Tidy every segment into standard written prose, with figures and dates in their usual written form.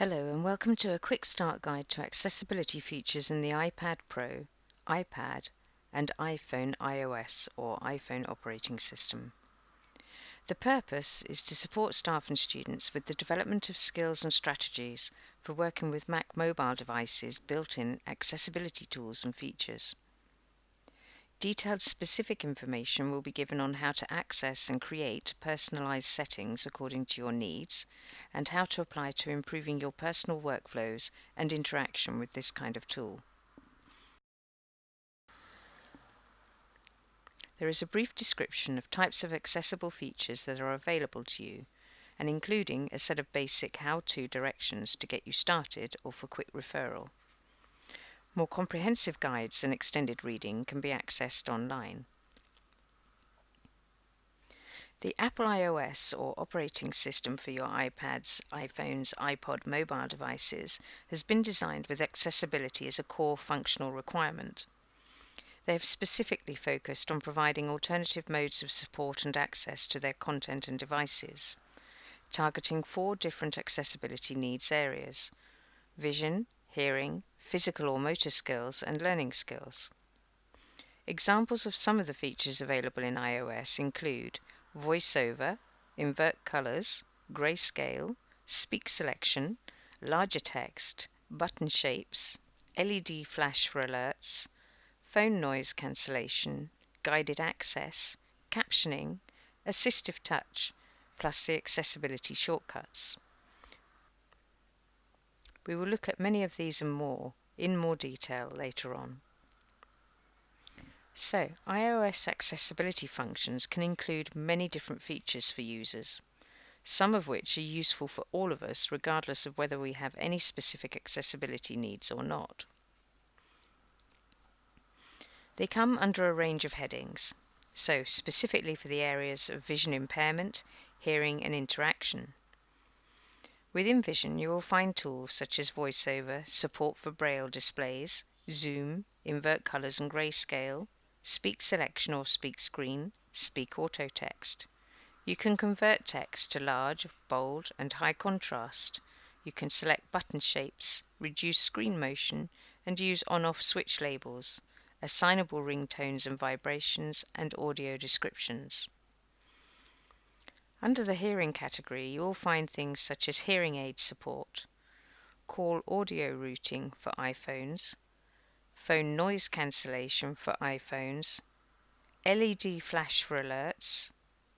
Hello and welcome to a quick start guide to accessibility features in the iPad Pro, iPad and iPhone iOS or iPhone operating system. The purpose is to support staff and students with the development of skills and strategies for working with Mac mobile devices' built-in accessibility tools and features. Detailed specific information will be given on how to access and create personalized settings according to your needs, and how to apply to improving your personal workflows and interaction with this kind of tool. There is a brief description of types of accessible features that are available to you, and including a set of basic how-to directions to get you started or for quick referral. More comprehensive guides and extended reading can be accessed online. The Apple iOS or operating system for your iPads, iPhones, iPod mobile devices has been designed with accessibility as a core functional requirement. They have specifically focused on providing alternative modes of support and access to their content and devices, targeting 4 different accessibility needs areas: vision, hearing, physical or motor skills, and learning skills. Examples of some of the features available in iOS include VoiceOver, invert colors, grayscale, speak selection, larger text, button shapes, LED flash for alerts, phone noise cancellation, guided access, captioning, assistive touch, plus the accessibility shortcuts. We will look at many of these and more in more detail later on. So, iOS accessibility functions can include many different features for users, some of which are useful for all of us regardless of whether we have any specific accessibility needs or not. They come under a range of headings, so specifically for the areas of vision impairment, hearing and interaction. Within vision you will find tools such as VoiceOver, support for Braille displays, zoom, invert colors and grayscale, speak selection or speak screen, speak auto text. You can convert text to large, bold and high contrast. You can select button shapes, reduce screen motion and use on-off switch labels, assignable ringtones and vibrations, and audio descriptions. Under the hearing category you will find things such as hearing aid support, call audio routing for iPhones, phone noise cancellation for iPhones, LED flash for alerts,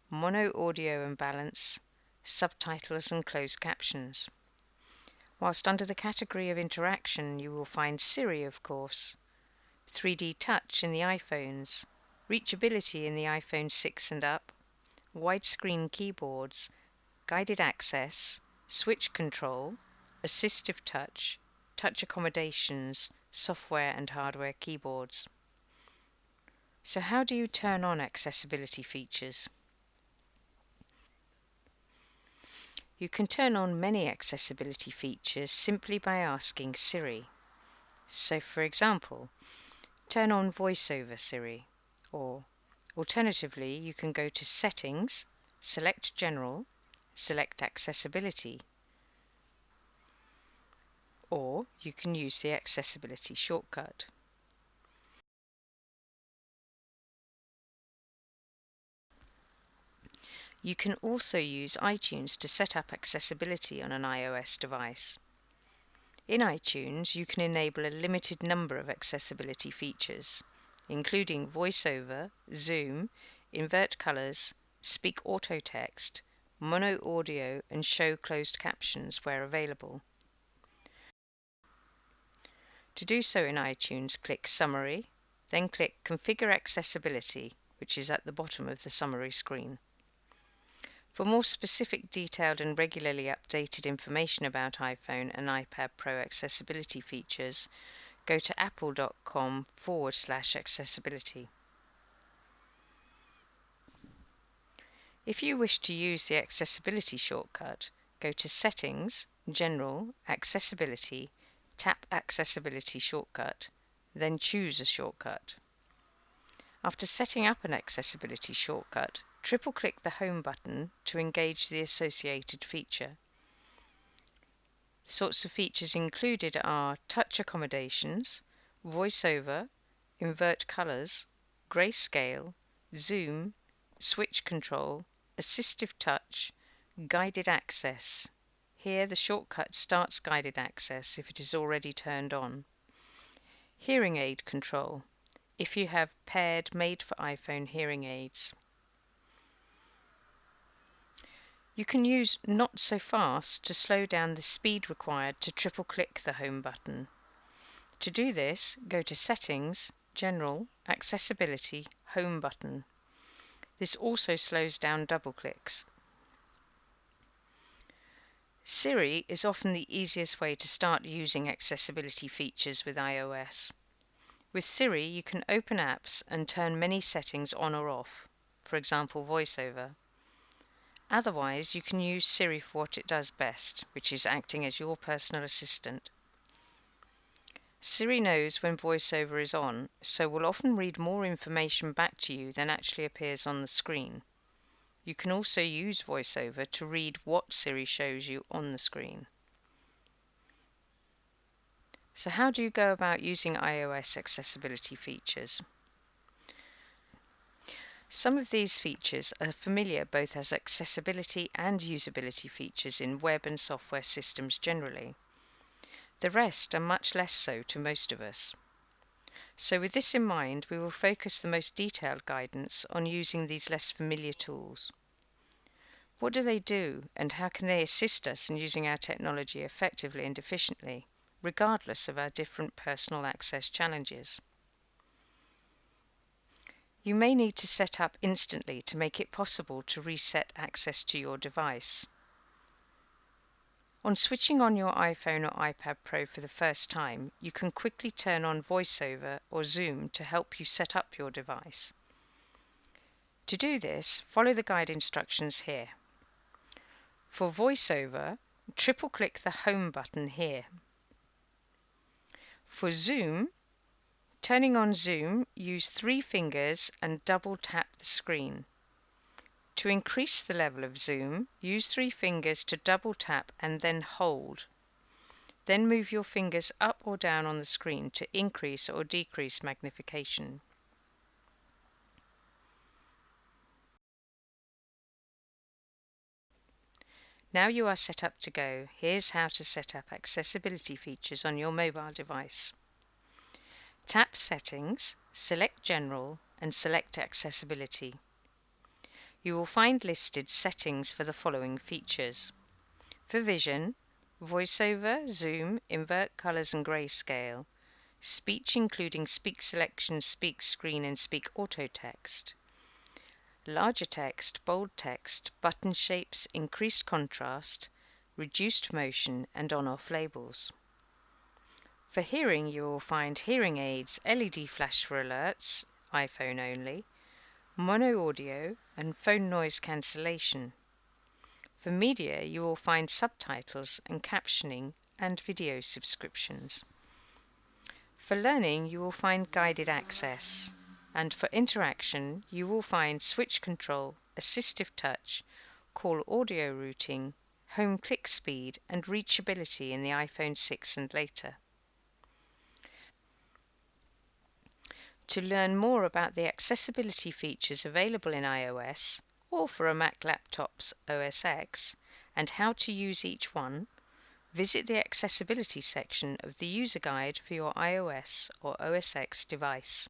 mono audio and balance, subtitles and closed captions. Whilst under the category of interaction you will find Siri, of course, 3D touch in the iPhones, reachability in the iPhone 6 and up, widescreen keyboards, guided access, switch control, assistive touch, touch accommodations, software and hardware keyboards. So how do you turn on accessibility features? You can turn on many accessibility features simply by asking Siri. So for example, turn on VoiceOver Siri, or alternatively you can go to Settings, select General, select Accessibility, or you can use the accessibility shortcut. You can also use iTunes to set up accessibility on an iOS device. In iTunes, you can enable a limited number of accessibility features, including VoiceOver, Zoom, invert colors, speak auto text, mono audio, and show closed captions where available. To do so in iTunes, click Summary, then click Configure Accessibility, which is at the bottom of the summary screen. For more specific, detailed and regularly updated information about iPhone and iPad Pro accessibility features, go to apple.com/accessibility. If you wish to use the accessibility shortcut, go to Settings, General, Accessibility, tap Accessibility Shortcut, then choose a shortcut. After setting up an accessibility shortcut, triple-click the Home button to engage the associated feature. The sorts of features included are touch accommodations, voiceover, invert colors, grayscale, zoom, switch control, assistive touch, guided access. Here the shortcut starts guided access if it is already turned on. Hearing aid control, if you have paired made for iPhone hearing aids. You can use Not So Fast to slow down the speed required to triple-click the Home button. To do this, go to Settings, General, Accessibility, Home button. This also slows down double clicks. Siri is often the easiest way to start using accessibility features with iOS. With Siri, you can open apps and turn many settings on or off, for example, VoiceOver. Otherwise, you can use Siri for what it does best, which is acting as your personal assistant. Siri knows when VoiceOver is on, so will often read more information back to you than actually appears on the screen. You can also use VoiceOver to read what Siri shows you on the screen. So how do you go about using iOS accessibility features? Some of these features are familiar both as accessibility and usability features in web and software systems generally. The rest are much less so to most of us. So with this in mind, we will focus the most detailed guidance on using these less familiar tools. What do they do, and how can they assist us in using our technology effectively and efficiently, regardless of our different personal access challenges? You may need to set up instantly to make it possible to reset access to your device. On switching on your iPhone or iPad Pro for the first time, you can quickly turn on VoiceOver or Zoom to help you set up your device. To do this, follow the guide instructions here. For VoiceOver, triple-click the Home button here. For Zoom, turning on Zoom, use 3 fingers and double-tap the screen. To increase the level of zoom, use 3 fingers to double-tap and then hold. Then move your fingers up or down on the screen to increase or decrease magnification. Now you are set up to go. Here's how to set up accessibility features on your mobile device. Tap Settings, select General, and select Accessibility. You will find listed settings for the following features. For vision, VoiceOver, Zoom, invert colors and grayscale, speech including speak selection, speak screen, and speak auto text, larger text, bold text, button shapes, increased contrast, reduced motion, and on-off labels. For hearing, you will find hearing aids, LED flash for alerts, iPhone only, mono audio, and phone noise cancellation. For media, you will find subtitles and captioning and video subscriptions. For learning, you will find guided access. And for interaction, you will find switch control, assistive touch, call audio routing, home click speed, and reachability in the iPhone 6 and later. To learn more about the accessibility features available in iOS, or for a Mac laptop's OS X, and how to use each one, visit the accessibility section of the user guide for your iOS or OS X device.